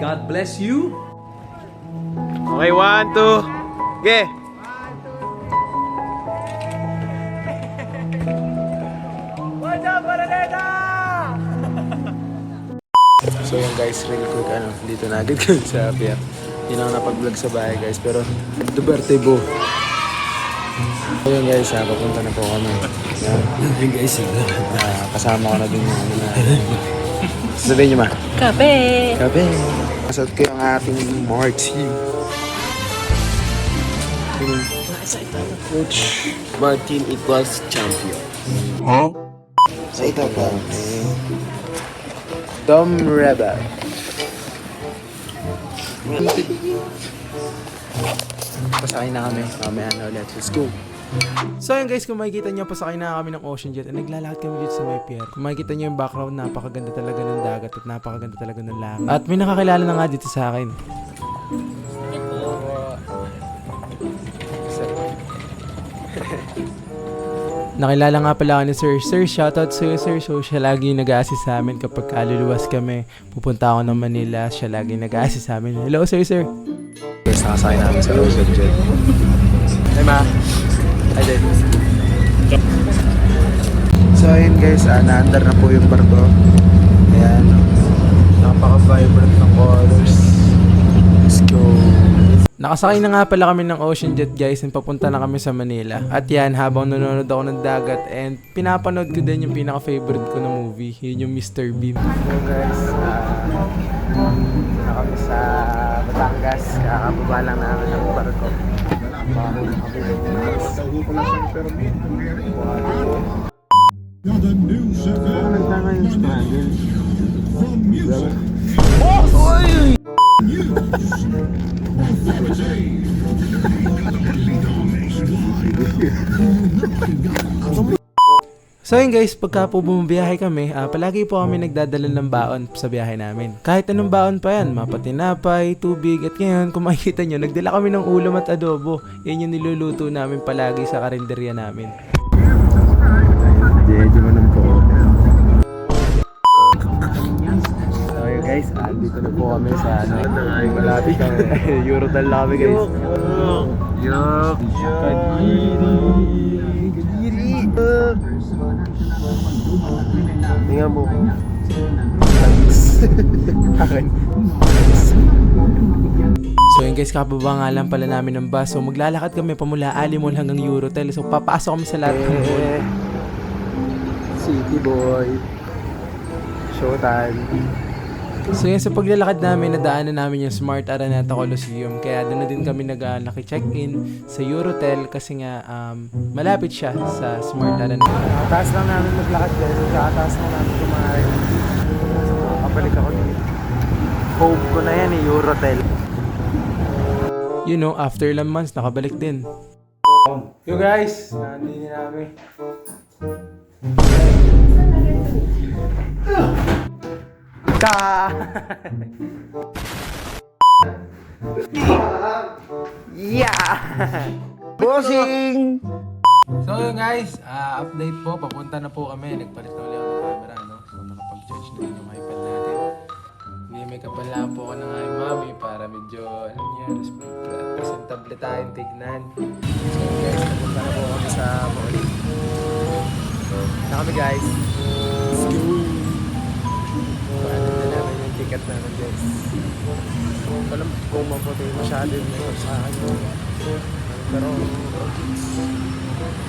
God bless you. Okay, 1, 2. Okay. What's up, Baraneta? So yun guys, real quick, dito na agad kami sa pier. Hindi na ako napag-vlog sa bahay guys, pero Duberte Bo. So yun guys, papunta na po kami. Yun guys, kasama ko na din yung sasabihin nyo ma? Kape! Kape! Kasot ko yung ating Martin. Coach Martin equals champion. Huh? Sa ito po. Dom Reba. Pasakay na kami. Mamaya na ulit. Let's go. So yun guys, kung makikita nyo, pasakay na kami ng Ocean Jet at naglalakad kami dito sa may pier. Kung makikita nyo yung background, napakaganda talaga ng dagat at napakaganda talaga ng langit. At may nakakilala na nga dito sa akin. Nakilala nga pala ako ni Sir. Sir, shoutout sa'yo Sir. So siya lagi nag-a-assist sa amin kapag kaluluwas kami. Pupunta ako ng Manila, siya lagi nag-a-assist sa amin. Hello Sir, Sir. Guys, nakasakay namin sa Ocean Jet. Hey ma. Hi din. So ayun guys, naandar na po yung barko. Ayan. Napaka-vibrant ng colors. Let's go. Nakasakay na nga pala kami ng Ocean Jet guys and papunta na kami sa Manila. At yan, habang nanonood ako ng dagat and pinapanood ko din yung pinaka-favorite ko na movie. Yun yung Mr. Bean. So guys, na kami sa Batangas. Kakababa lang namin ng barko. Got a new severe from music. So yun guys, pagka po bumabiyahe kami, palagi po kami nagdadala ng baon sa biyahe namin. Kahit anong baon pa yan, mapatinapay, tubig, at ngayon kung makikita nyo, nagdala kami ng ulam at adobo. Yan yung niluluto namin palagi sa karinderya namin. Medyo mo nang po. So yun guys, dito na po kami sa malapit kami. Eurotel na kami guys. Yok! Kadiri! Tingnan mo. So yun guys, kababa nga lang pala namin ng bus. So maglalakad kami pamula Ali Mall hanggang Eurotel. So papasok kami sa lahat ng mall. City boy. Showtime. So yun, sa paglalakad namin, nadaanan namin yung Smart Araneta Coliseum. Kaya doon na din kami naki-check-in sa Eurotel kasi nga malapit siya sa Smart Araneta. Taas lang namin maglakad guys. Taas lang namin kumain. Kapalik ako dito. Hope ko na yan Eurotel. You know, after ilang months, nakabalik din. Yo guys, nandini namin. Yeah! Bossing! So yun guys, update po, papunta na po kami. Nagpalit na ulit ako ng camera, no? So nakapag-charge na din yung iPad natin. Hindi may kapalaan po ako ng iMommy para medyo, presentable tayong tignan. So guys, papunta na po kami sa mall. Na kami guys. Let's go! Paano na namin yung ticket namin guys. Walang kung maputi masyado yung makeup sa akin. Pero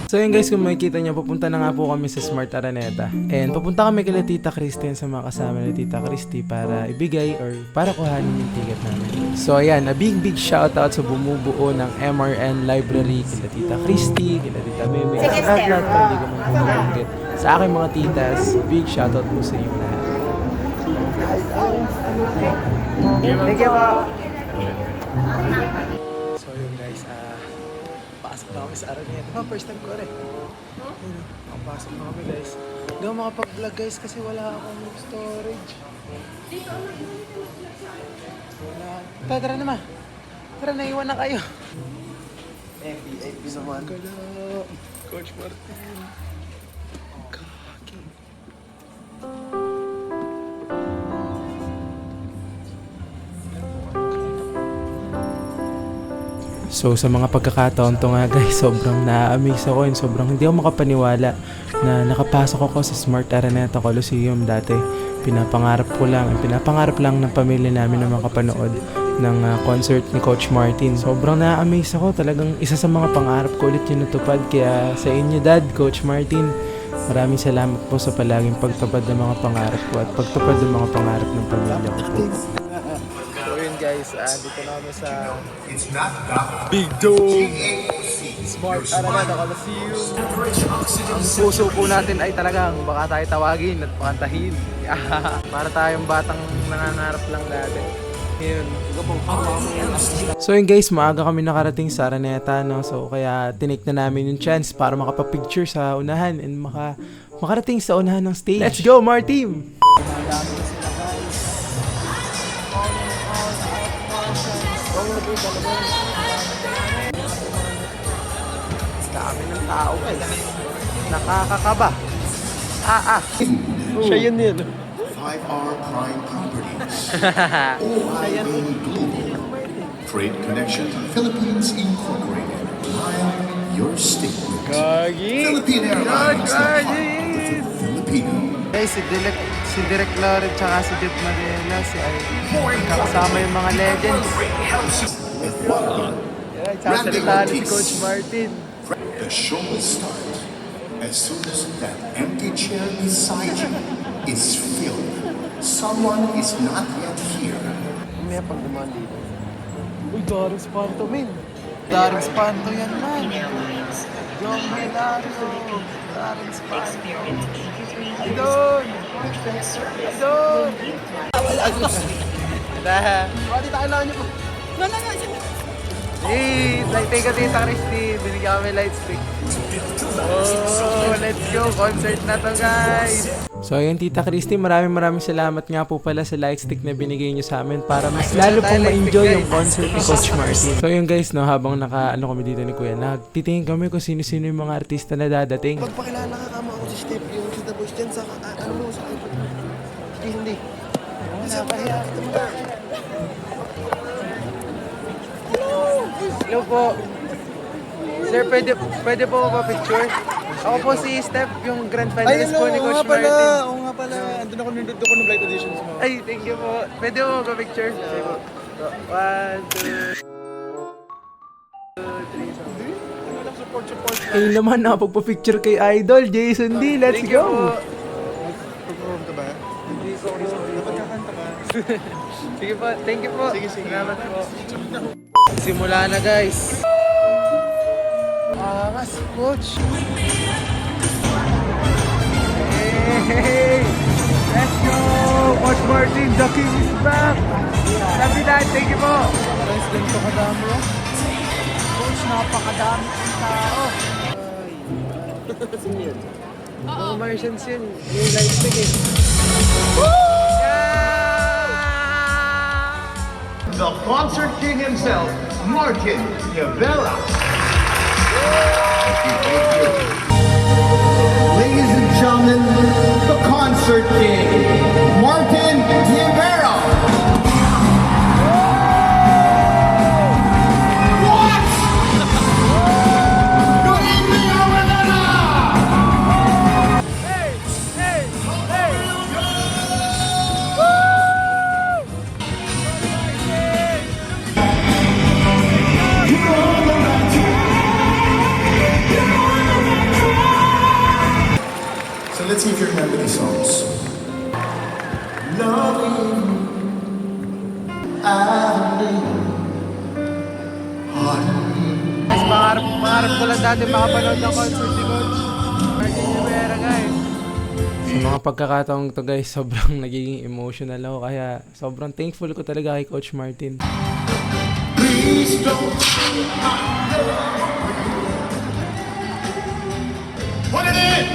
so yun guys, kung makikita nyo, papunta na nga po kami sa Smart Araneta. And papunta kami kila Tita Christy sa mga kasama ni Tita Christy para ibigay or para kuhanin yung ticket namin. So ayan, a big shoutout sa bumubuo ng MRN Library, kila Tita Christy, kila Tita Bebe, at lahat pa, hindi ko mabanggit. Sa aking mga titas, big shoutout po sa inyo lahat. Thank you po! So yun guys, pasok na kami sa Araneta. First time ko rin. Pasok na kami guys. Hindi ako makapag-vlog guys kasi wala akong storage. Wala. Tara na ma. Tara, naiwan na kayo. FB naman. Hello, Coach Martin. Kaki. So sa mga pagkakataon to nga guys, sobrang na-amaze ako and sobrang hindi ako makapaniwala na nakapasok ako sa Smart Araneta Coliseum dati. Pinapangarap lang ng pamilya namin na makapanood ng concert ni Coach Martin. Sobrang na-amaze ako, talagang isa sa mga pangarap ko ulit yung natupad. Kaya sa inyo Dad, Coach Martin, maraming salamat po sa palaging pagtupad ng mga pangarap ko at pagtupad ng mga pangarap ng pamilya ko po. So yun guys, dito na kami sa Big Dome Smart Araneta Coliseum. Ang puso po natin ay talagang baka tayo tawagin at pakantahin. Para tayong batang nangangarap lang dati. Ngayon, So yun guys, maaga kami nakarating sa Araneta, no? So kaya tinake na namin yung chance para makapapicture sa unahan and makarating sa unahan ng stage. Let's go, Martin! dami ng tao guys. Nakakakaba. Siya yun yun. 5R Prime Properties. OIA Global. Trade Connection Philippines Incorporated. Mile your statement. Philippine Airlines. The heart of the Filipino. Guys, si Direk Loren tsaka si Jeff Manila ay kasama yung mga legends. Sasalita si Coach Martin. The show will start as soon as that empty chair beside you is filled. Someone is not yet here. May pag dumaan dito. Uy, Daring Spanto, men. Daring Spanto yan, man. Yung Hilario. Daring Spanto. Idol! Idol! Bakit kailangan niyo po? Hey, thank you Tita Christy. Binigyan kami light stick. Oh, let's go. Concert na to, guys. So ayun Tita Christy, maraming salamat nga po pala sa light stick na binigay nyo sa amin para mas lalo pong ma-enjoy yung concert ni Coach Martin. So yun guys, no, habang kami dito ni Kuya, nagtitingin kami kung sino-sino yung mga artista na dadating. Pagpakilala ka kama ako si Step, yung kita boys dyan sa ano mo sa iPod. Hindi. Isa pa hiya kita mo. Hello po. Sir, pwede po ba picture? Ako po si Steph, yung grand finalist po ni Coach Martin. Oo nga pala. Andun ako nandun ko ng Blight Auditions mo. Ay, thank you po. Pwede po ba picture? Sige po. 1, 2, 3. Ayun naman, nakapagpa-picture kay Idol, Jason D. Let's Thank you po. go! Perform ka ba? Hindi po. Dapat kakanta ka. Sige po, thank you po. Sige. Salamat po. Simula na guys. Angas, Coach. Hey! Let's go! Coach Martin, the king is back! Love you, Dad. Thank you po. Guys, ganito kadami oh. Coach, napakadami ng tao. Sino yun? Mga Martians yun. Yung light stick eh. The concert king himself, Martin Rivera. Ladies and gentlemen, the concert king, Martin Rivera. What? Good evening, Araneta. Hey! Hey! Hey! So let's see if you remember these songs. Loving, Guys, pangarap ko lang dati makapanood ng concert ni Coach Martin Rivera, guys. Sa mga pagkakataong to guys, sobrang nagiging emotional ako kaya sobrang thankful ko talaga kay Coach Martin. please don't. Put it in!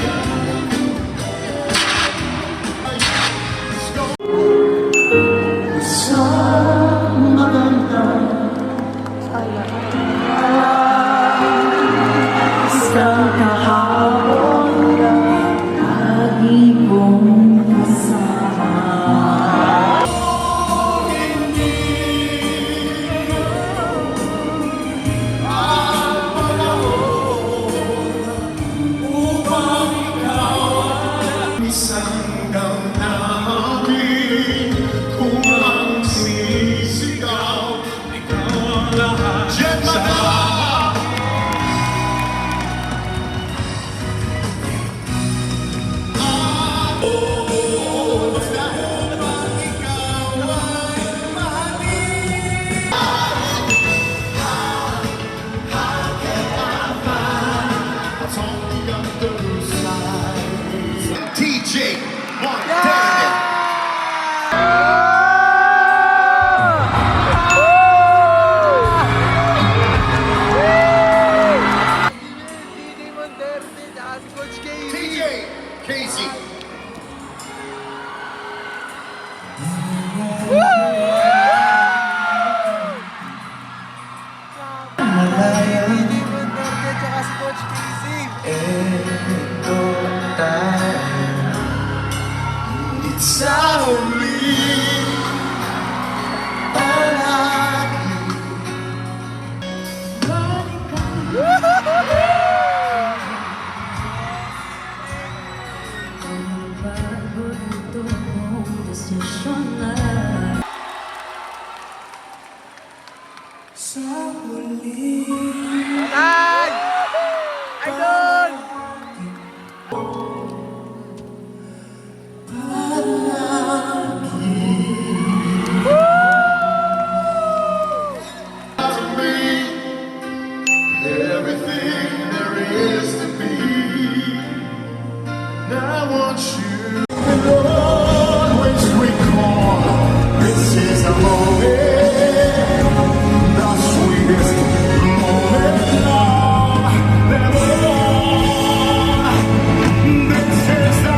Eto tayo. It's only palagi. Sa huli. Everything there is to be. And I want you to always recall this is the moment, the sweetest moment of them all. This is the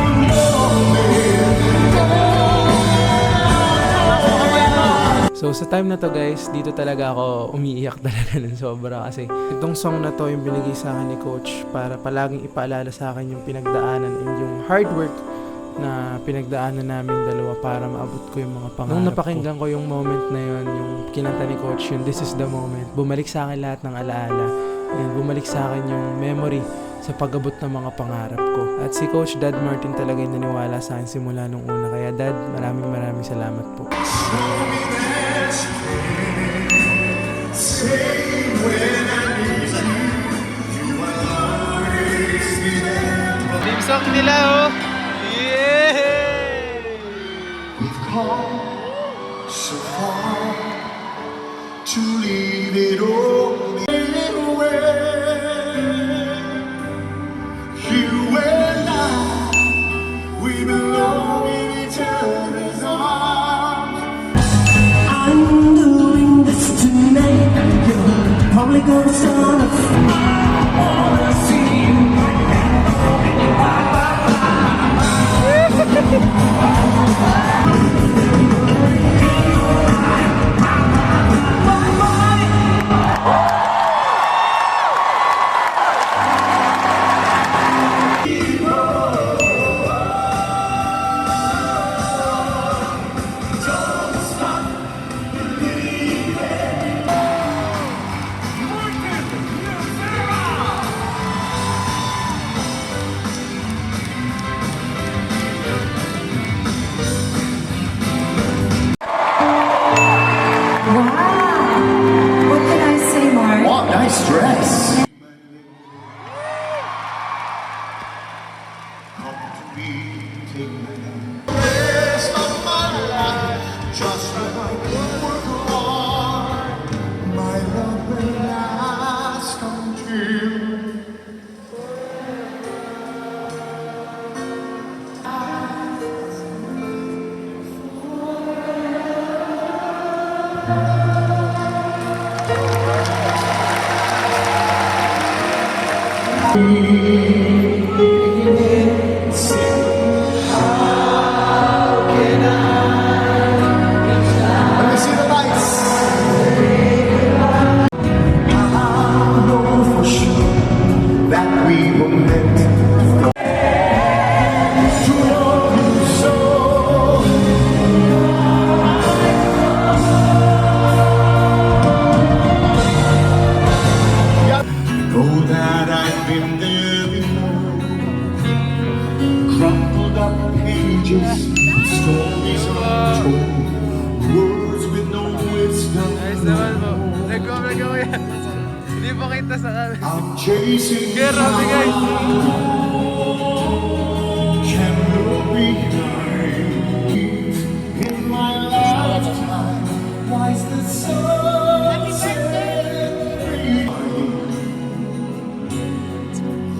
So sa time na to guys, dito talaga ako umiiyak talaga ng sobra kasi itong song na to yung binigay sa akin ni Coach para palaging ipaalala sa akin yung pinagdaanan and yung hard work na pinagdaanan namin dalawa para maabot ko yung mga pangarap ko. Nung napakinggan ko yung moment na yun, yung kinanta ni Coach, yung This is the moment, bumalik sa akin lahat ng alaala and bumalik sa akin yung memory sa pag-abot ng mga pangarap ko. At si Coach Dad Martin talaga yung naniwala sa akin simula nung una. Kaya Dad, maraming salamat po. Team song nila, oh! Yeah! We've come so far to leave it all away. You and I, we belong in each other's arms. I'm doing this tonight. You're probably gonna start a wanna see you. What can I say, Mark? What nice dress. Come to me, take my hand. Rest of my life, just like you work hard. My love will last until let me see the lights. I know for sure that we were meant to love you so. Know that I've been there before. Crumpled up pages, stories untold, words with no wisdom. Nice naman po. Nag-go yan. Hindi po kita sa camera. I'm chasing Good, Robby, guys. Can look behind in my lifetime. Why's the sun set free?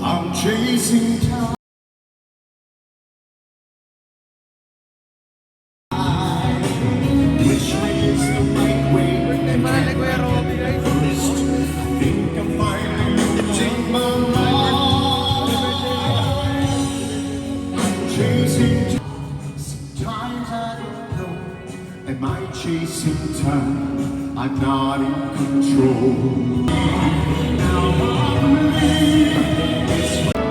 I'm chasing time. Which way is the right way? Parang ni Kuya Robby, guys. Think I'm finally losing my mind. I'm chasing time. Sometimes I don't know. Am I chasing time? I'm not in control. Now I'm leaving this way.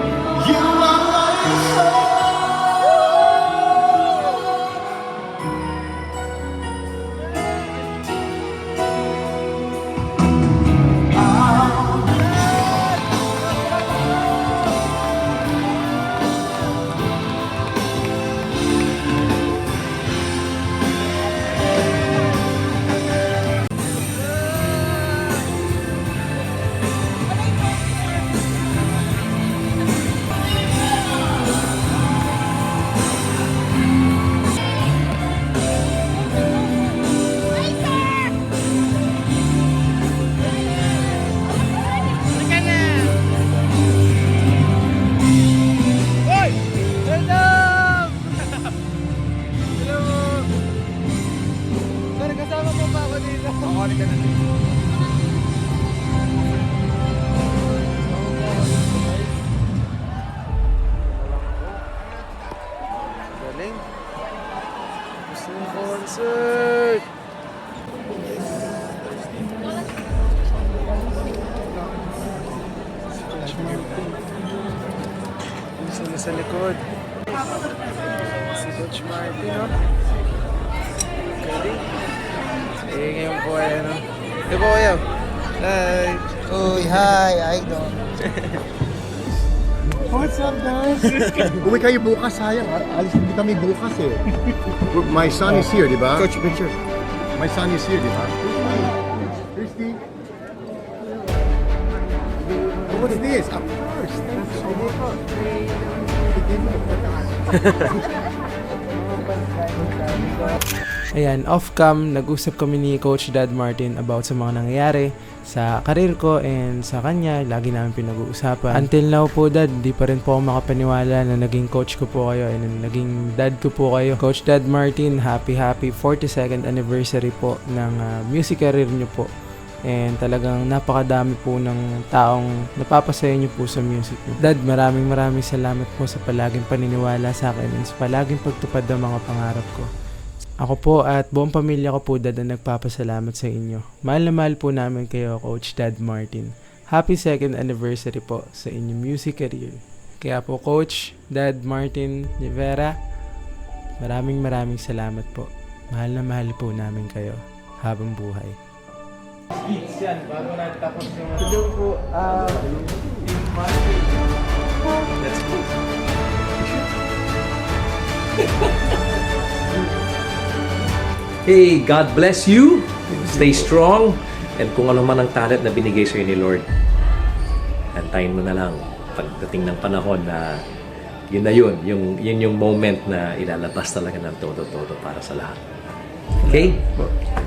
Martin. Sino sa likod? Si Coach Martin, no? Galing. Eh, ngayon po ay ano. Di po kayo? Hi! Uy, hi, idol. What's up, guys? Uwi kayo bukas, sayang. Alis hindi kami bukas eh. My son is here, di ba? Coach Richard. My son is here, di ba? Christy. What is this? Of course. Ayan, off-cam, nag-usap kami ni Coach Dad Martin about sa mga nangyayari sa karir ko and sa kanya. Lagi namin pinag-uusapan. Until now po, Dad, di pa rin po ako makapaniwala na naging coach ko po kayo and naging dad ko po kayo. Coach Dad Martin, happy 42nd anniversary po ng music career niyo po. And talagang napakadami po ng taong napapasaya niyo po sa music niyo. Dad, maraming salamat po sa palaging paniniwala sa akin and sa palaging pagtupad ng mga pangarap ko. Ako po at buong pamilya ko po, Dad, na nagpapasalamat sa inyo. Mahal na mahal po namin kayo, Coach Dad Martin. Happy 2nd anniversary po sa inyong music career. Kaya po, Coach Dad Martin Rivera, maraming salamat po. Mahal na mahal po namin kayo habang buhay. Beats yan, bago natin tapos yung... Hello po, let's go. Hey, God bless you. Stay strong. And kung ano man ang talent na binigay sa'yo ni Lord, antayin mo na lang pagdating ng panahon na yun na yun. Yung moment na ilalabas talaga ng todo-todo para sa lahat. Okay?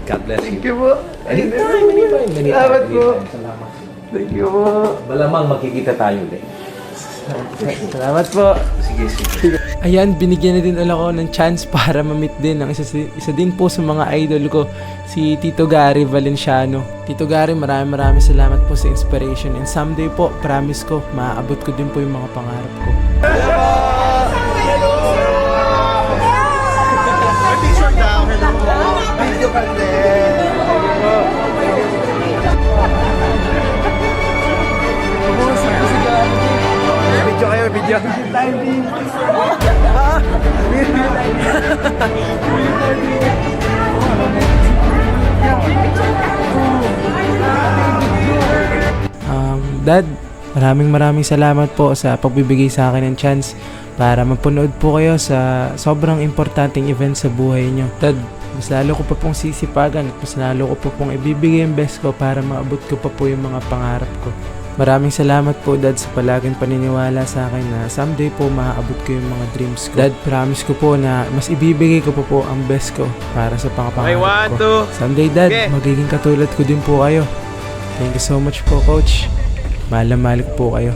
God bless you. Thank you po. Anytime. Salamat po. Salamat. Thank you po. Malamang makikita tayo ulit. Salamat po. Sige. Ayan, binigyan na din ulit ako ng chance para ma-meet din ang isa din po sa mga idol ko, si Tito Gary Valenciano. Tito Gary, maraming salamat po sa inspiration and someday po, promise ko, maaabot ko din po yung mga pangarap ko. Picture daw. Hello. Video ka din. Video kayo, video. Dad, maraming salamat po sa pagbibigay sa akin ng chance para mapanood po kayo sa sobrang importanteng event sa buhay nyo. Dad, mas lalo ko pa pong sisipagan at mas lalo ko pa pong ibibigay ang best ko para maabot ko pa po yung mga pangarap ko. Maraming salamat po, Dad, sa palaging paniniwala sa akin na someday po maaabot ko yung mga dreams ko. Dad, promise ko po na mas ibibigay ko po ang best ko para sa pangarap ko. Someday, Dad, magiging katulad ko din po kayo. Thank you so much po, Coach. Mahal na mahal ko po kayo.